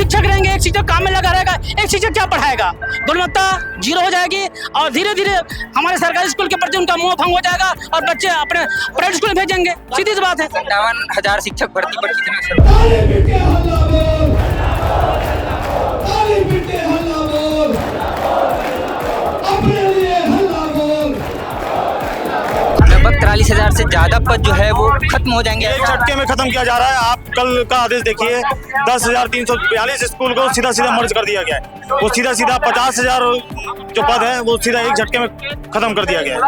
शिक्षक रहेंगे, एक शिक्षक काम में लगा रहेगा, एक शिक्षक क्या पढ़ाएगा? गुणवत्ता जीरो हो जाएगी और धीरे धीरे हमारे सरकारी स्कूल के प्रति उनका मोह भंग हो जाएगा और बच्चे अपने प्राइवेट स्कूल में भेजेंगे। सीधी सी बात है। 57,000 शिक्षक भर्ती पर कितना लगभग 43,000 से ज्यादा पद जो है वो खत्म हो जाएंगे। एक झटके में खत्म किया जा रहा है। आप कल का आदेश देखिए, 10,342 स्कूल को सीधा सीधा मर्ज कर दिया गया है। वो सीधा सीधा 50,000 जो पद है वो सीधा एक झटके में खत्म कर दिया गया है।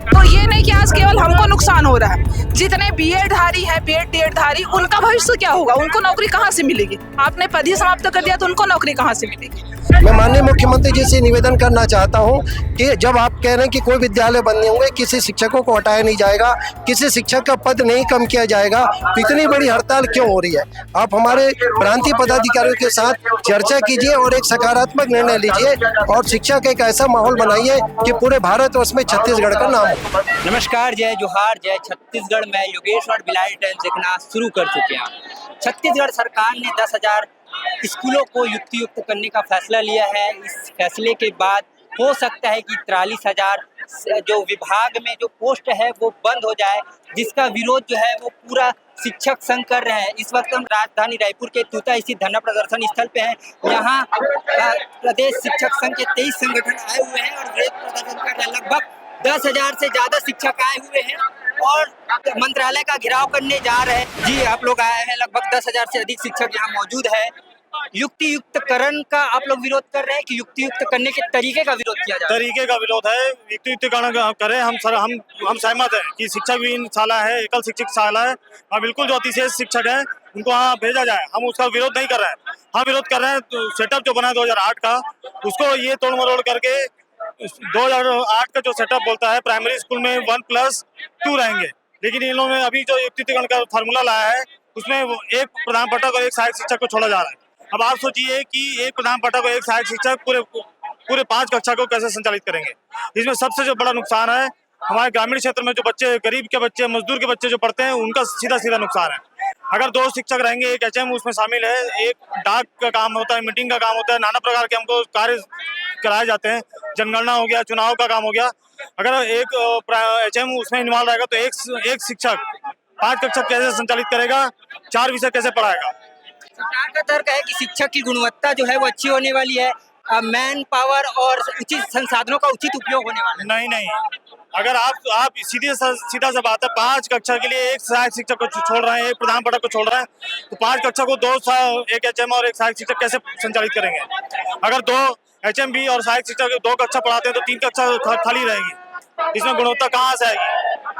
तो ये नहीं कि आज केवल हमको नुकसान हो रहा है, जितने बीएड धारी है, बीएड डीएड धारी, उनका भविष्य क्या होगा? उनको नौकरी कहाँ से मिलेगी? आपने पद ही समाप्त कर दिया तो उनको नौकरी कहाँ से मिलेगी? मैं माननीय मुख्यमंत्री जी से निवेदन करना चाहता हूं कि जब आप कह रहे हैं कि कोई विद्यालय बंद नहीं होंगे, किसी शिक्षकों को हटाया नहीं जाएगा, किसी शिक्षक का पद नहीं कम किया जाएगा, तो इतनी बड़ी हड़ताल क्यों हो रही है? आप हमारे प्रांतीय पदाधिकारियों के साथ चर्चा कीजिए और एक सकारात्मक निर्णय लीजिए और शिक्षा का एक ऐसा माहौल बनाइए कि पूरे भारतवर्ष में छत्तीसगढ़ का नाम हो। नमस्कार, जय जोहार, जय छत्तीसगढ़ में योगेश और बिलारी टाइम्स देखना शुरू कर चुके हैं। छत्तीसगढ़ सरकार ने 10,000 स्कूलों को युक्तियुक्त करने का फैसला लिया है। इस फैसले के बाद हो सकता है कि 43,000 जो विभाग में जो पोस्ट है वो बंद हो जाए, जिसका विरोध जो है वो पूरा शिक्षक संघ कर रहे हैं। इस वक्त हम राजधानी रायपुर के तूता स्थित धरना प्रदर्शन स्थल पे हैं। यहाँ प्रदेश शिक्षक संघ के 23 संगठन आए हुए हैं और विरोध प्रदर्शन कर रहे हैं। लगभग 10,000 से ज्यादा शिक्षक आए हुए हैं और मंत्रालय का घेराव करने जा रहे हैं। जी, आप लोग आए हैं, लगभग 10,000 से अधिक शिक्षक यहाँ मौजूद है। युक्तियुक्तकरण का आप लोग विरोध कर रहे हैं कि युक्तियुक्त करने के तरीके का विरोध किया जा रहा है? तरीके का विरोध है। युक्तियुक्तकरण करें हम सहमत है कि शिक्षक भी शाला है, एकल शिक्षक शाला है और बिल्कुल जो अतिशेष शिक्षक है उनको वहाँ भेजा जाए। हम उसका विरोध नहीं कर रहे हैं। हम विरोध कर रहे हैं तो सेटअप जो बना 2008 का, उसको ये तोड़ मरोड़ करके 2008 का जो सेटअप बोलता है प्राइमरी स्कूल में 1+2 रहेंगे, लेकिन इन लोगों ने अभी जो युक्तियुक्तकरण का फार्मूला लाया है उसमें एक प्रधान पाठक और एक सहायक शिक्षक को छोड़ा जा रहा है। अब आप सोचिए कि एक प्रधान पाठक और एक सहायक शिक्षक पूरे 5 कक्षा को कैसे संचालित करेंगे। इसमें सबसे जो बड़ा नुकसान है हमारे ग्रामीण क्षेत्र में जो बच्चे, गरीब के बच्चे, मजदूर के बच्चे जो पढ़ते हैं, उनका सीधा सीधा नुकसान है। अगर 2 शिक्षक रहेंगे, एक एचएम उसमें शामिल है, एक डाक का काम होता है, मीटिंग का काम होता है, नाना प्रकार के हमको कार्य कराए जाते हैं, जनगणना हो गया, चुनाव का काम हो गया। अगर एक एचएम उसमें इन्वॉल्व रहेगा तो एक शिक्षक 5 कक्षा कैसे संचालित करेगा, 4 विषय कैसे पढ़ाएगा? सरकार का तर्क है कि शिक्षक की गुणवत्ता जो है वो अच्छी होने वाली है, मैन पावर और उचित संसाधनों का उचित उपयोग होने वाला है। नहीं, अगर आप सीधा सा बात है, 5 कक्षा के लिए एक सहायक शिक्षक को छोड़ रहे हैं, एक प्रधान पाठक को छोड़ रहे हैं, तो 5 कक्षा को एक एचएम और एक सहायक शिक्षक कैसे संचालित करेंगे? अगर 2 एचएम भी और सहायक शिक्षक 2 कक्षा पढ़ाते हैं तो 3 कक्षा खाली रहेगी। इसमें गुणवत्ता कहाँ से आएगी?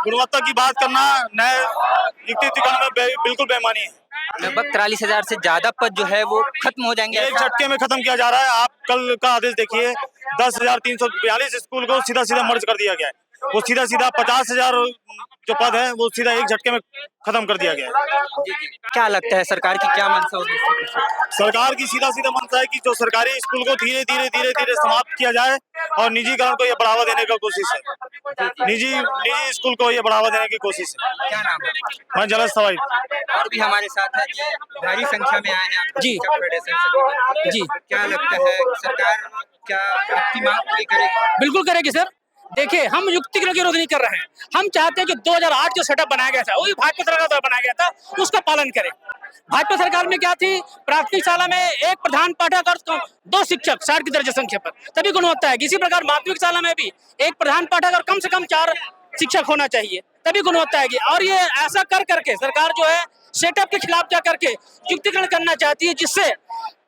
गुणवत्ता की बात करना नए युक्तियुक्तकरण में बिल्कुल बेईमानी है। लगभग 43,000 से ज्यादा पद जो है वो खत्म हो जाएंगे। एक झटके में खत्म किया जा रहा है। आप कल का आदेश देखिए, 10,342 स्कूल को सीधा सीधा मर्ज कर दिया गया है। वो सीधा सीधा 50,000 जो पद है वो सीधा एक झटके में खत्म कर दिया गया है। क्या लगता है सरकार की क्या मंशा होगी? सरकार की सीधा मंशा है कि जो सरकारी स्कूल को धीरे धीरे समाप्त किया जाए और निजीकरण को ये बढ़ावा देने का कोशिश है। निजी स्कूल को ये बढ़ावा देने की कोशिश है। क्या नाम है? मैं जलस सवाई। और भी हमारे साथ है जी, भारी संख्या में आए हैं जी जी, क्या लगता है सरकार क्या आपकी मांग पूरी करेगी? बिल्कुल करेगी सर। देखिए, हम युक्तिकरण का विरोध नहीं कर रहे हैं। हम चाहते हैं कि 2008 जो सेटअप बनाया गया था, वही भाजपा सरकार द्वारा बनाया गया था, उसका पालन करें। भाजपा सरकार में क्या थी? प्राथमिक शाला में एक प्रधान पाठक और 2 शिक्षक 60 की दर्जा संख्या पर, तभी गुणवत्ता है। इसी प्रकार माध्यमिक शाला में भी एक प्रधान पाठक और कम से कम 4 शिक्षक होना चाहिए, तभी गुणवत्ता आएगी। और ये ऐसा कर करके सरकार जो है सेटअप के खिलाफ जा करके युक्तिकरण करना चाहती है, जिससे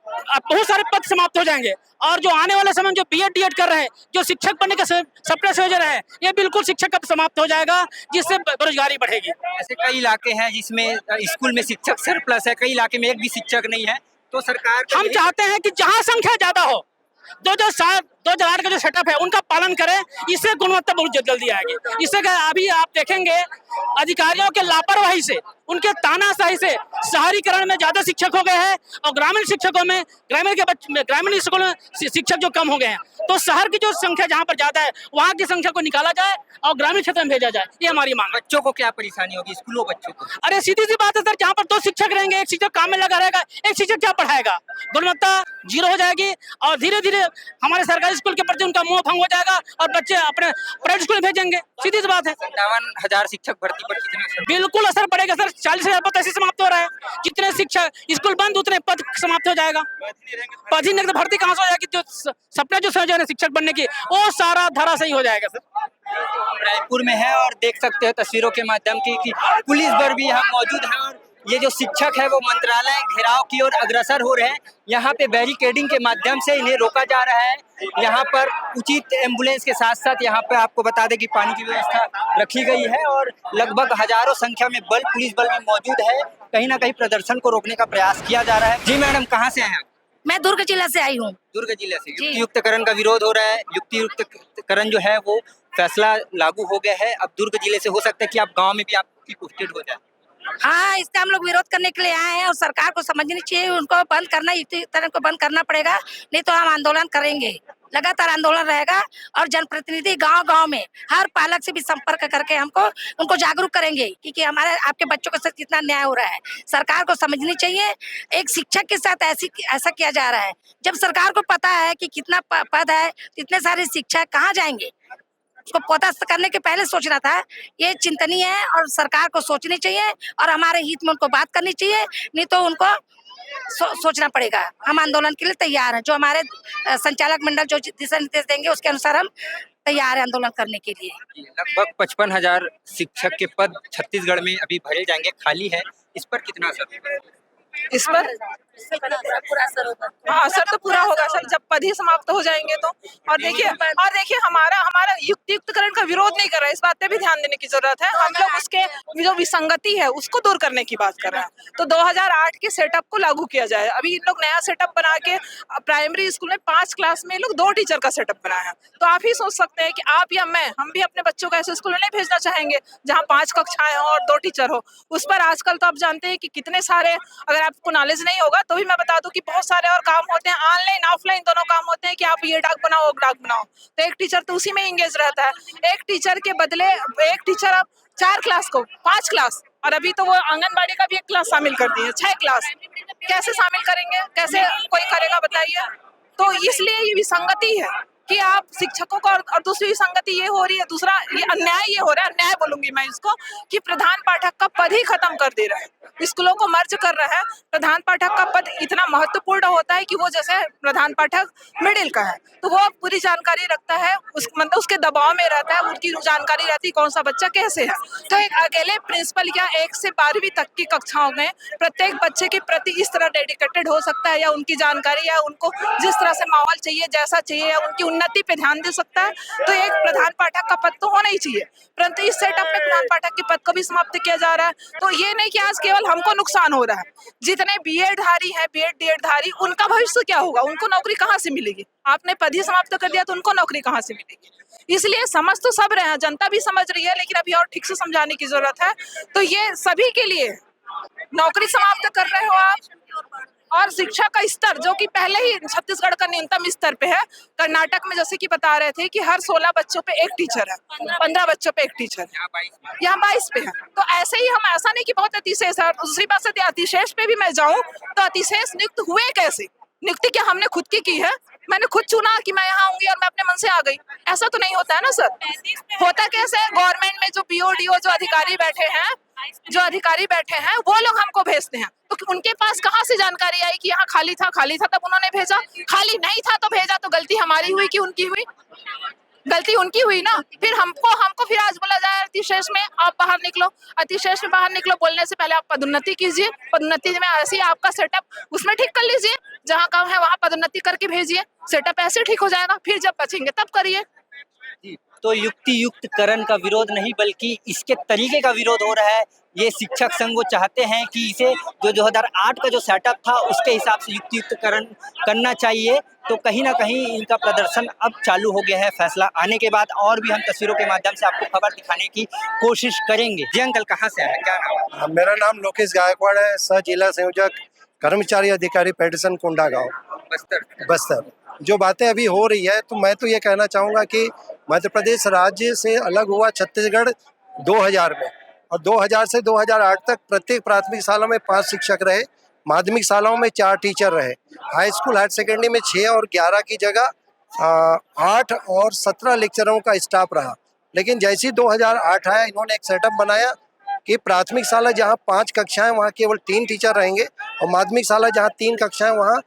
बहुत सारे पद समाप्त हो जाएंगे। और जो आने वाले समय जो बीएड डीएड कर रहे हैं, जो शिक्षक बनने का सपना सोच रहे हैं, ये बिल्कुल शिक्षक का समाप्त हो जाएगा, जिससे बेरोजगारी बढ़ेगी। ऐसे कई इलाके हैं जिसमें स्कूल में शिक्षक सरप्लस है, कई इलाके में एक भी शिक्षक नहीं है, तो सरकार हम चाहते हैं कि जहाँ संख्या ज्यादा हो, 2008 का जो सेटअप है उनका पालन करें, इससे गुणवत्ता बहुत जल्दी आएगी। इससे अभी आप देखेंगे अधिकारियों के लापरवाही से, उनके तानाशाही से शहरीकरण में ज्यादा शिक्षक हो गए हैं और ग्रामीण शिक्षकों में ग्रामीण स्कूलों में शिक्षक जो कम हो गए हैं। तो शहर की जो संख्या जहाँ पर ज्यादा है वहाँ की संख्या को निकाला जाए और ग्रामीण क्षेत्र में भेजा जाए, ये हमारी मांग है। बच्चों को क्या परेशानी होगी, स्कूलों बच्चों को? अरे सीधी सी बात है सर, जहाँ पर 2 शिक्षक रहेंगे, एक शिक्षक काम में लगा रहेगा, एक शिक्षक क्या पढ़ाएगा? गुणवत्ता जीरो हो जाएगी और धीरे धीरे हमारे सरकारी स्कूल के प्रति उनका मोह भंग हो जाएगा और बच्चे अपने प्राइवेट स्कूल में भेजेंगे। सीधी सी बात है। 57,000 शिक्षक भर्ती पर कितना असर? बिल्कुल असर पड़ेगा सर। 40,000 पद ऐसे समाप्त हो रहा है। जितने शिक्षक स्कूल बंद उतने पद समाप्त हो जाएगा। पद ही नहीं तो भर्ती कहाँ से हो जाएगी? जो सपना जो सोचा है शिक्षक बनने की वो सारा धराशायी हो जाएगा सर। रायपुर में है और देख सकते हैं तस्वीरों के माध्यम की कि पुलिस बल भी यहाँ मौजूद है और ये जो शिक्षक है वो मंत्रालय घेराव की ओर अग्रसर हो रहे हैं। यहाँ पे बैरिकेडिंग के माध्यम से इन्हें रोका जा रहा है। यहाँ पर उचित एम्बुलेंस के साथ साथ यहाँ पे आपको बता दें कि पानी की व्यवस्था रखी गई है और लगभग हजारों संख्या में पुलिस बल भी मौजूद है। कहीं ना कहीं प्रदर्शन को रोकने का प्रयास किया जा रहा है। जी मैडम, कहाँ से आए? मैं दुर्ग जिला से आई हूँ। दुर्ग जिले से। युक्तियुक्तकरण का विरोध हो रहा है। युक्तियुक्तकरण जो है वो फैसला लागू हो गया है। अब दुर्ग जिले से हो सकता है कि आप गांव में भी आपकी पोस्टेड हो जाए। हाँ, इसका हम लोग विरोध करने के लिए आए हैं और सरकार को समझनी चाहिए, उनको बंद करना, युक्तियुक्तकरण को बंद करना पड़ेगा, नहीं तो हम आंदोलन करेंगे। लगातार आंदोलन रहेगा और जनप्रतिनिधि गांव-गांव में हर पालक से भी संपर्क करके उनको जागरूक करेंगे कि हमारे आपके बच्चों के साथ कितना अन्याय हो रहा है। सरकार को समझनी चाहिए। एक शिक्षक के साथ ऐसा किया जा रहा है। जब सरकार को पता है कि कितना पद है, कितने सारे शिक्षक कहाँ जाएंगे, उसको पता करने के पहले सोचना था। ये चिंतनीय है और सरकार को सोचनी चाहिए और हमारे हित में उनको बात करनी चाहिए, नहीं तो उनको सोचना पड़ेगा। हम आंदोलन के लिए तैयार हैं। जो हमारे संचालक मंडल जो दिशा निर्देश देंगे उसके अनुसार हम तैयार हैं आंदोलन करने के लिए। लगभग 55,000 शिक्षक के पद छत्तीसगढ़ में अभी भरे जाएंगे, खाली है। इस पर कितना असर? इस पर हाँ, असर तो पूरा होगा सर, जब पद ही समाप्त हो जाएंगे तो। और देखिए हमारा युक्तियुक्तकरण का विरोध नहीं कर रहा है, इस बात पे भी ध्यान देने की जरूरत है। हम लोग उसके जो विसंगति है उसको दूर करने की बात कर रहे हैं। तो 2008 के सेटअप को लागू किया जाए। अभी इन लोग नया सेटअप बना के प्राइमरी स्कूल में 5 क्लास में लोग 2 टीचर का सेटअप बनाया है। तो आप ही सोच सकते हैं कि आप या हम भी अपने बच्चों को ऐसे स्कूल में नहीं भेजना चाहेंगे जहाँ 5 कक्षाएं हो और 2 टीचर हो। उस पर आजकल तो आप जानते हैं कि कितने सारे, अगर आपको नॉलेज नहीं होगा तो भी मैं बता दूं कि बहुत सारे और काम होते हैं, ऑनलाइन ऑफलाइन दोनों काम होते हैं कि आप ये डाक बनाओ वो डाक बनाओ। तो एक टीचर तो उसी में एंगेज रहता है। एक टीचर के बदले एक टीचर अब 4 क्लास को 5 क्लास, और अभी तो वो आंगनबाड़ी का भी 1 क्लास शामिल कर दिए, 6 क्लास कैसे शामिल करेंगे? कैसे कोई करेगा बताइए? तो इसलिए ये विसंगति है कि आप शिक्षकों को, और दूसरी विसंगति ये हो रही है, दूसरा ये अन्याय ये हो रहा है, अन्याय बोलूंगी मैं इसको, कि प्रधान पाठक का पद ही खत्म कर दे रहे हैं, स्कूलों को मर्ज कर रहे हैं। प्रधान पाठक का पद इतना महत्वपूर्ण होता है कि वो जैसे प्रधान पाठक मिडिल का है तो वो पूरी जानकारी रखता है, मतलब उसके दबाव में रहता है, उनकी जानकारी रहती है कौन सा बच्चा कैसे है। तो एक अकेले प्रिंसिपल या 1 से 12वीं तक की कक्षाओं में प्रत्येक बच्चे के प्रति इस तरह डेडिकेटेड हो सकता है, या उनकी जानकारी या उनको जिस तरह से माहौल चाहिए, जैसा चाहिए, या उनकी उन्नति पे ध्यान दे सकता है। तो एक प्रधान पाठक का पद तो होना ही चाहिए, परंतु इस सेटअप में प्रधान पाठक के पद को भी समाप्त किया जा रहा है। तो ये नहीं कि आज केवल हमको नुकसान हो रहा है, जितने बीएड धारी हैं, बीएड डीएड धारी, उनका भविष्य क्या होगा? उनको नौकरी कहाँ से मिलेगी? आपने पद ही समाप्त कर दिया तो उनको नौकरी कहाँ से मिलेगी? इसलिए समझ तो सब रहे हैं, जनता भी समझ रही है, लेकिन अभी और ठीक से समझाने की जरूरत है। तो ये सभी के लिए नौकरी समाप्त कर रहे हो आप, और शिक्षा का स्तर जो कि पहले ही छत्तीसगढ़ का न्यूनतम स्तर पे है। कर्नाटक में जैसे कि बता रहे थे कि हर 16 बच्चों पे 1 टीचर है, 15 बच्चों पे 1 टीचर है, यहाँ 22 पे है। तो ऐसे ही हम, ऐसा नहीं कि बहुत अतिशेष है। दूसरी बात से अतिशेष पे भी मैं जाऊं तो अतिशेष नियुक्त हुए कैसे? नियुक्ति क्या हमने खुद की है? मैंने खुद चुना कि मैं यहाँ आऊंगी और मैं अपने मन से आ गई? ऐसा तो नहीं होता है ना सर। होता कैसे है? गवर्नमेंट में जो बीओडीओ जो अधिकारी बैठे हैं वो लोग हमको भेजते हैं। तो उनके पास कहाँ से जानकारी आई कि यहाँ खाली था तब उन्होंने भेजा? खाली नहीं था तो भेजा। तो गलती हमारी हुई कि उनकी हुई? गलती उनकी हुई ना। फिर हमको फिर आज बोला जाए अतिशेष में आप बाहर निकलो, अतिशेष में बाहर निकलो। बोलने से पहले आप पदोन्नति कीजिए, पदोन्नति में ऐसे ही आपका सेटअप उसमें ठीक कर लीजिए, जहाँ काम है वहाँ पदोन्नति करके भेजिए, सेटअप ऐसे ठीक हो जाएगा। फिर जब बचेंगे तब करिए। तो युक्ति युक्तकरण का विरोध नहीं बल्कि इसके तरीके का विरोध हो रहा है। ये शिक्षक संघ वो चाहते हैं कि इसे जो 2008 का जो सेटअप था उसके हिसाब से युक्ति युक्तकरण करना चाहिए। तो कहीं ना कहीं इनका प्रदर्शन अब चालू हो गया है फैसला आने के बाद। और भी हम तस्वीरों के माध्यम से आपको खबर दिखाने की कोशिश करेंगे। जी अंकल, कहाँ से आए, क्या नाम है? मेरा नाम लोकेश गायकवाड़ है, सह जिला संयोजक कर्मचारी अधिकारी पेडिसन कोंडा गांव बस्तर। जो बातें अभी हो रही है तो मैं तो ये कहना चाहूँगा कि मध्य प्रदेश राज्य से अलग हुआ छत्तीसगढ़ 2000 में, और 2000 से 2008 तक प्रत्येक प्राथमिक शाला में 5 शिक्षक रहे, माध्यमिक शालाओं में 4 टीचर रहे, हाई स्कूल हायर सेकेंडरी में 6 और 11 की जगह 8 और 17 लेक्चरों का स्टाफ रहा। लेकिन जैसे 2008 आया, इन्होंने एक सेटअप बनाया कि प्राथमिक शाला जहाँ 5 कक्षाएं वहाँ केवल 3 टीचर रहेंगे, और माध्यमिक शाला जहाँ 3 कक्षाएं वहाँ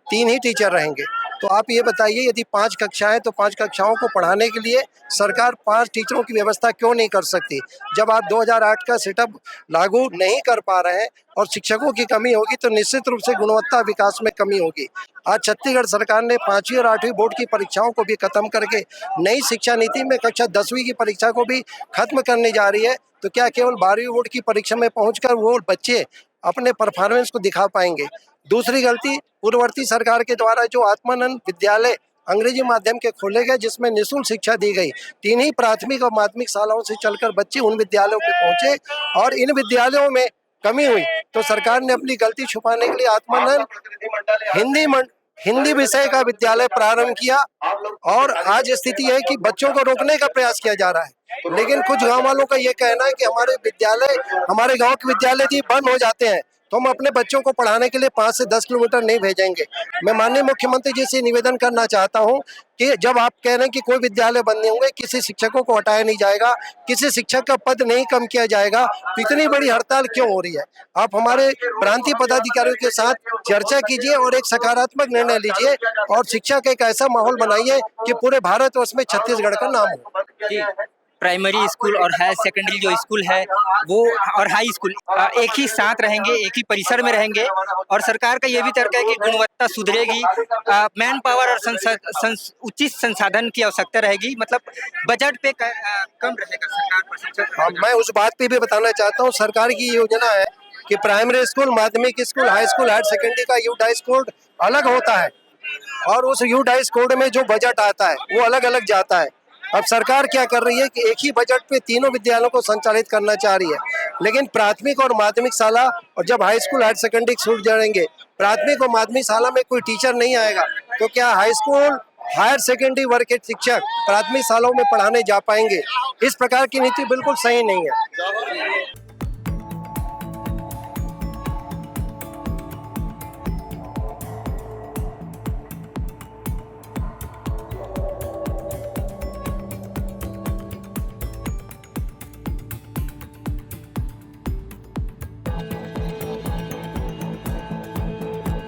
3 ही टीचर रहेंगे। तो आप ये बताइए, यदि 5 कक्षाएं तो 5 कक्षाओं को पढ़ाने के लिए सरकार 5 टीचरों की व्यवस्था क्यों नहीं कर सकती? जब आप 2008 का सेटअप लागू नहीं कर पा रहे हैं और शिक्षकों की कमी होगी तो निश्चित रूप से गुणवत्ता विकास में कमी होगी। आज छत्तीसगढ़ सरकार ने 5वीं और 8वीं बोर्ड की परीक्षाओं को भी खत्म करके नई शिक्षा नीति में कक्षा 10वीं की परीक्षा को भी खत्म करने जा रही है। तो क्या केवल 12वीं बोर्ड की परीक्षा में पहुंचकर वो बच्चे अपने परफॉर्मेंस को दिखा पाएंगे? दूसरी गलती, पूर्ववर्ती सरकार के द्वारा जो आत्मानंद विद्यालय अंग्रेजी माध्यम के खोले गए जिसमें निःशुल्क शिक्षा दी गई, 3 ही प्राथमिक और माध्यमिक शालाओं से चलकर बच्चे उन विद्यालयों पे पहुंचे और इन विद्यालयों में कमी हुई। तो सरकार ने अपनी गलती छुपाने के लिए आत्मानंद हिंदी विषय का विद्यालय प्रारंभ किया, और आज स्थिति है कि बच्चों को रोकने का प्रयास किया जा रहा है। लेकिन कुछ गांव वालों का ये कहना है कि हमारे गांव के विद्यालय भी बंद हो जाते हैं तो हम अपने बच्चों को पढ़ाने के लिए 5 से 10 किलोमीटर नहीं भेजेंगे। मैं माननीय मुख्यमंत्री जी से निवेदन करना चाहता हूं कि जब आप कह रहे हैं कि कोई विद्यालय बंद नहीं होंगे, किसी शिक्षकों को हटाया नहीं जाएगा, किसी शिक्षक का पद नहीं कम किया जाएगा, तो इतनी बड़ी हड़ताल क्यों हो रही है? आप हमारे प्रांतीय पदाधिकारियों के साथ चर्चा कीजिए और एक सकारात्मक निर्णय लीजिए और शिक्षा का एक ऐसा माहौल बनाइए कि पूरे भारतवर्ष में छत्तीसगढ़ का नाम हो। प्राइमरी स्कूल और हायर सेकेंडरी जो स्कूल है वो और हाई स्कूल एक ही साथ रहेंगे, एक ही परिसर में रहेंगे, और सरकार का ये भी तर्क है कि गुणवत्ता सुधरेगी, मैन पावर और उचित संसाधन की आवश्यकता रहेगी, मतलब बजट पे कम रहेगा सरकार पर शिक्षक। मैं उस बात पे भी बताना चाहता हूँ, सरकार की योजना है कि प्राइमरी स्कूल, माध्यमिक school, high school, higher secondary का यूथ हाई कोड अलग होता है और उस यूथ हाई कोड में जो बजट आता है वो अलग अलग जाता है। अब सरकार क्या कर रही है कि एक ही बजट पे तीनों विद्यालयों को संचालित करना चाह रही है, लेकिन प्राथमिक और माध्यमिक शाला और जब हाई स्कूल हायर सेकेंडरी छूट जाएंगे, प्राथमिक और माध्यमिक शाला में कोई टीचर नहीं आएगा, तो क्या हाई स्कूल हायर सेकेंडरी वर्ग के शिक्षक प्राथमिक शालाओं में पढ़ाने जा पाएंगे? इस प्रकार की नीति बिल्कुल सही नहीं है।